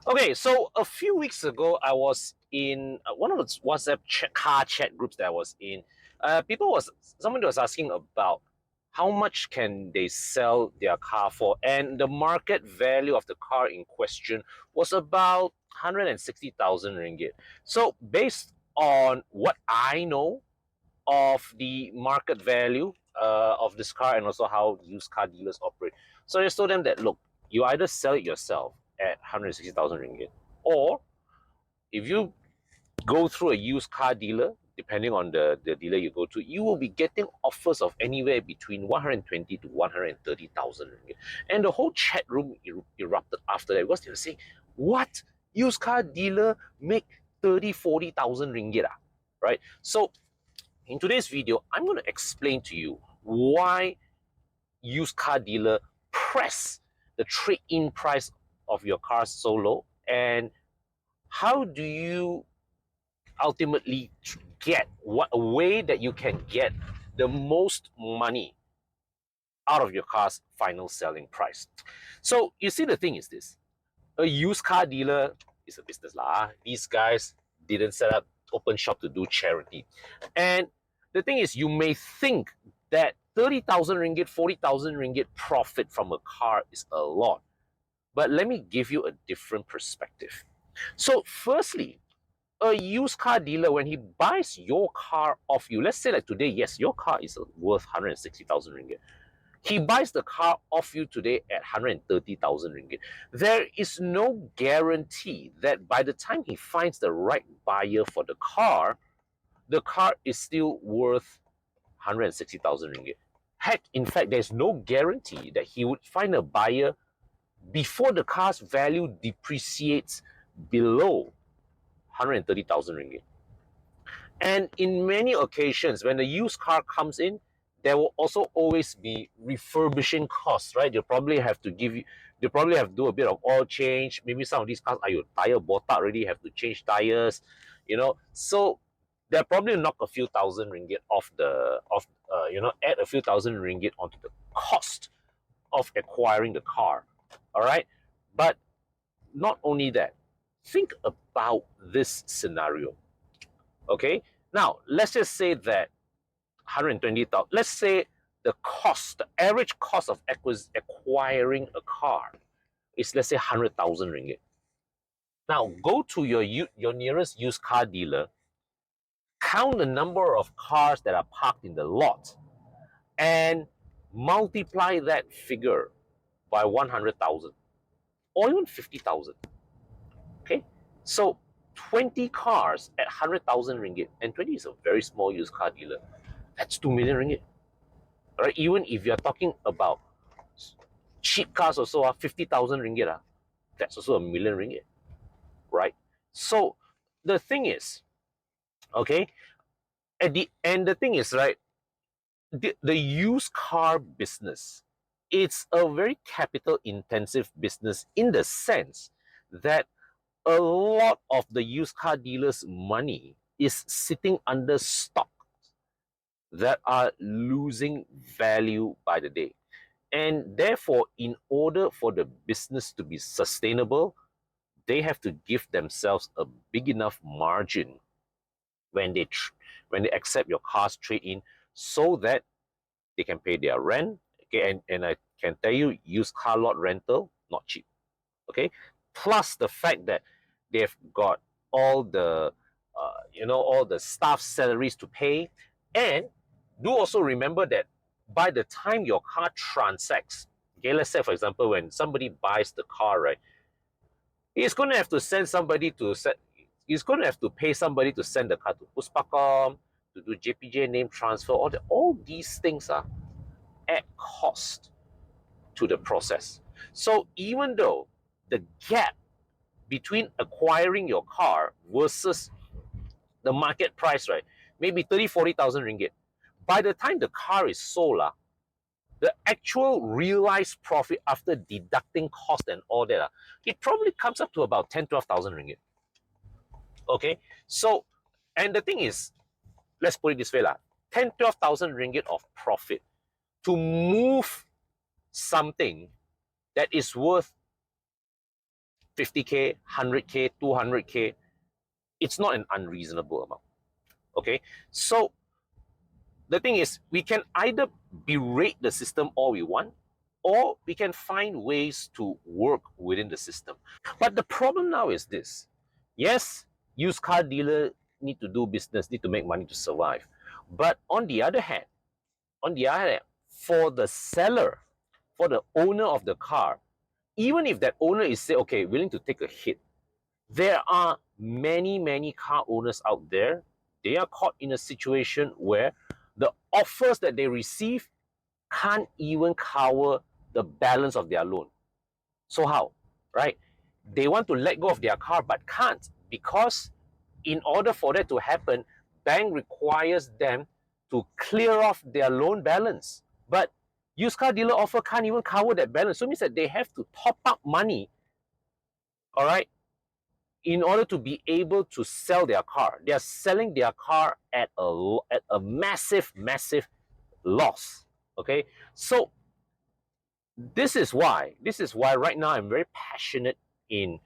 Okay, so a few weeks ago, I was in one of the car chat groups that I was in. Someone was asking about how much can they sell their car for, and the market value of the car in question was about 160,000 ringgit. So, based on what I know of the market value of this car and also how used car dealers operate. So I just told them that, look, you either sell it yourself at 160,000 ringgit, or if you go through a used car dealer, depending on the dealer you go to, you will be getting offers of anywhere between 120 to 130,000 ringgit. And the whole chat room erupted after that because they were saying, what? Used car dealer make 30, 40,000 ringgit? Right? So in today's video, I'm going to explain to you why used car dealer press the trade-in price of your car so low, and how do you ultimately get a way that you can get the most money out of your car's final selling price. So you see, the thing is this: a used car dealer is a business lah. These guys didn't set up open shop to do charity. And the thing is, you may think that 30,000 ringgit, 40,000 ringgit profit from a car is a lot. But let me give you a different perspective. So firstly, a used car dealer, when he buys your car off you, let's say like today, yes, your car is worth 160,000 ringgit. He buys the car off you today at 130,000 ringgit. There is no guarantee that by the time he finds the right buyer for the car is still worth 160,000 ringgit. Heck, in fact, there's no guarantee that he would find a buyer before the car's value depreciates below 130,000 ringgit. And in many occasions, when the used car comes in, there will also always be refurbishing costs, right? They probably have to do a bit of oil change. Maybe some of these cars are your tire botak already, have to change tires, So they'll probably knock a few thousand ringgit add a few thousand ringgit onto the cost of acquiring the car, all right? But not only that, think about this scenario. Okay, now let's just say that 120,000. Let's say the average cost of acquiring a car is, let's say, 100,000 ringgit. Now go to your nearest used car dealer, count the number of cars that are parked in the lot, and multiply that figure by 100,000 or even 50,000. Okay, so 20 cars at 100,000 ringgit, and 20 is a very small used car dealer. That's 2 million ringgit. Right? Even if you're talking about cheap cars also, 50,000 ringgit, that's also a million ringgit. Right? So the thing is, okay, the thing is, right, the used car business, it's a very capital intensive business in the sense that a lot of the used car dealers' money is sitting under stock that are losing value by the day. And therefore, in order for the business to be sustainable, they have to give themselves a big enough margin when they accept your car's trade-in, so that they can pay their rent. Okay, and I can tell you, used car lot rental, not cheap. Okay, plus the fact that they've got all the all the staff salaries to pay. And do also remember that by the time your car transacts, okay, let's say for example, when somebody buys the car, right, he's going to have to send somebody to set he's going to have to pay somebody to send the car to Puspakom, to do JPJ name transfer. All these things are at cost to the process. So even though the gap between acquiring your car versus the market price, right, maybe 30, 40,000 ringgit, by the time the car is sold, the actual realized profit after deducting cost and all that, it probably comes up to about 10, 12,000 ringgit. Okay, so, and the thing is, let's put it this way, 10, 12,000 ringgit of profit to move something that is worth 50k, 100k, 200k, it's not an unreasonable amount. Okay, so the thing is, we can either berate the system all we want, or we can find ways to work within the system. But the problem now is this. Yes, used car dealer need to do business, need to make money to survive. But on the other hand, for the seller, for the owner of the car, even if that owner is say, okay, willing to take a hit, there are many car owners out there. They are caught in a situation where the offers that they receive can't even cover the balance of their loan. So how? Right? They want to let go of their car but can't, because in order for that to happen, bank requires them to clear off their loan balance. But used car dealer offer can't even cover that balance. So it means that they have to top up money, all right, in order to be able to sell their car. They are selling their car at a massive loss. Okay, so this is why right now I'm very passionate in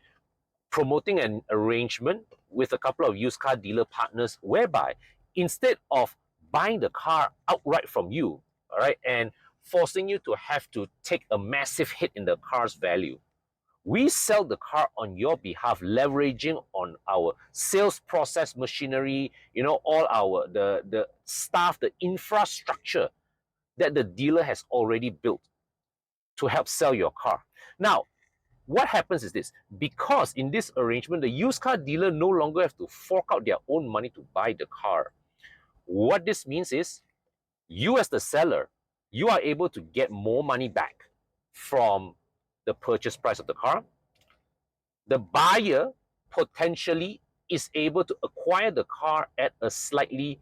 promoting an arrangement with a couple of used car dealer partners, whereby instead of buying the car outright from you, all right, and forcing you to have to take a massive hit in the car's value, we sell the car on your behalf, leveraging on our sales process machinery, all our the staff, the infrastructure that the dealer has already built to help sell your car. Now, what happens is this: because in this arrangement, the used car dealer no longer have to fork out their own money to buy the car. What this means is, you as the seller, you are able to get more money back from the purchase price of the car. The buyer potentially is able to acquire the car at a slightly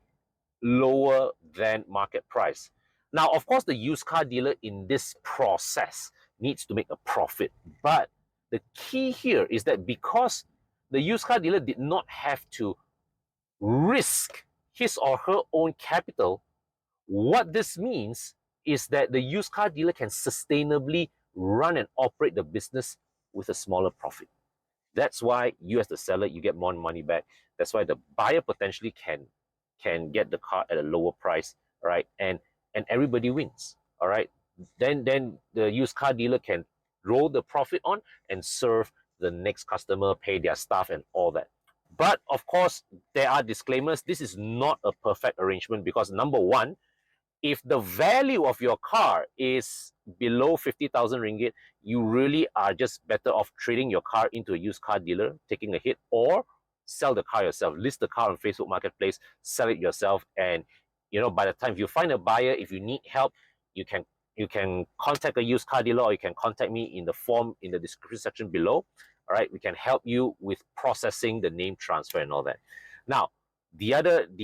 lower than market price. Now, of course, the used car dealer in this process needs to make a profit. But the key here is that because the used car dealer did not have to risk his or her own capital, what this means is that the used car dealer can sustainably run and operate the business with a smaller profit. That's why you as the seller, you get more money back. That's why the buyer potentially can get the car at a lower price, right? And everybody wins, all right? Then the used car dealer can roll the profit on and serve the next customer, pay their staff and all that. But of course, there are disclaimers. This is not a perfect arrangement because, number one, if the value of your car is below 50,000 ringgit, you really are just better off trading your car into a used car dealer, taking a hit, or sell the car yourself. List the car on Facebook Marketplace, sell it yourself, and by the time you find a buyer, if you need help, you can contact a used car dealer, or you can contact me in the form in the description section below. All right, we can help you with processing the name transfer and all that. Now, the other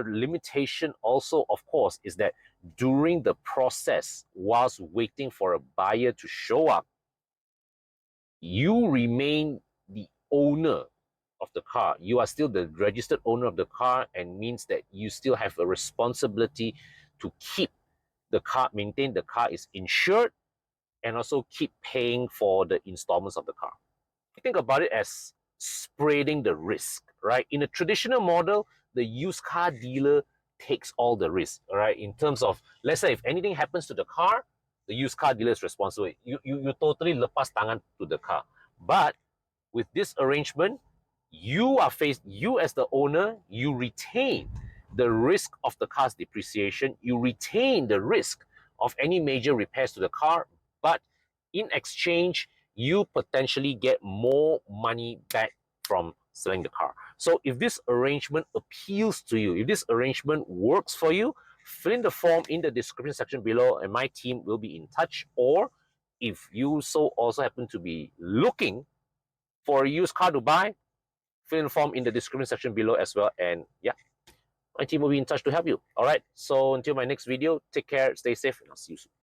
limitation also, of course, is that during the process, whilst waiting for a buyer to show up, you remain the owner of the car. You are still the registered owner of the car, and means that you still have a responsibility to keep the car, maintain the car is insured, and also keep paying for the installments of the car. Think about it as spreading the risk, right? In a traditional model, the used car dealer takes all the risk, all right? In terms of, let's say, if anything happens to the car, the used car dealer is responsible. You totally lepas tangan to the car. But with this arrangement, you as the owner, you retain the risk of the car's depreciation. You retain the risk of any major repairs to the car, but in exchange, you potentially get more money back from selling the car. So if this arrangement appeals to you, if this arrangement works for you, fill in the form in the description section below and my team will be in touch. Or if you also happen to be looking for a used car to buy, fill in the form in the description section below as well. And yeah, my team will be in touch to help you. All right. So until my next video, take care, stay safe, and I'll see you soon.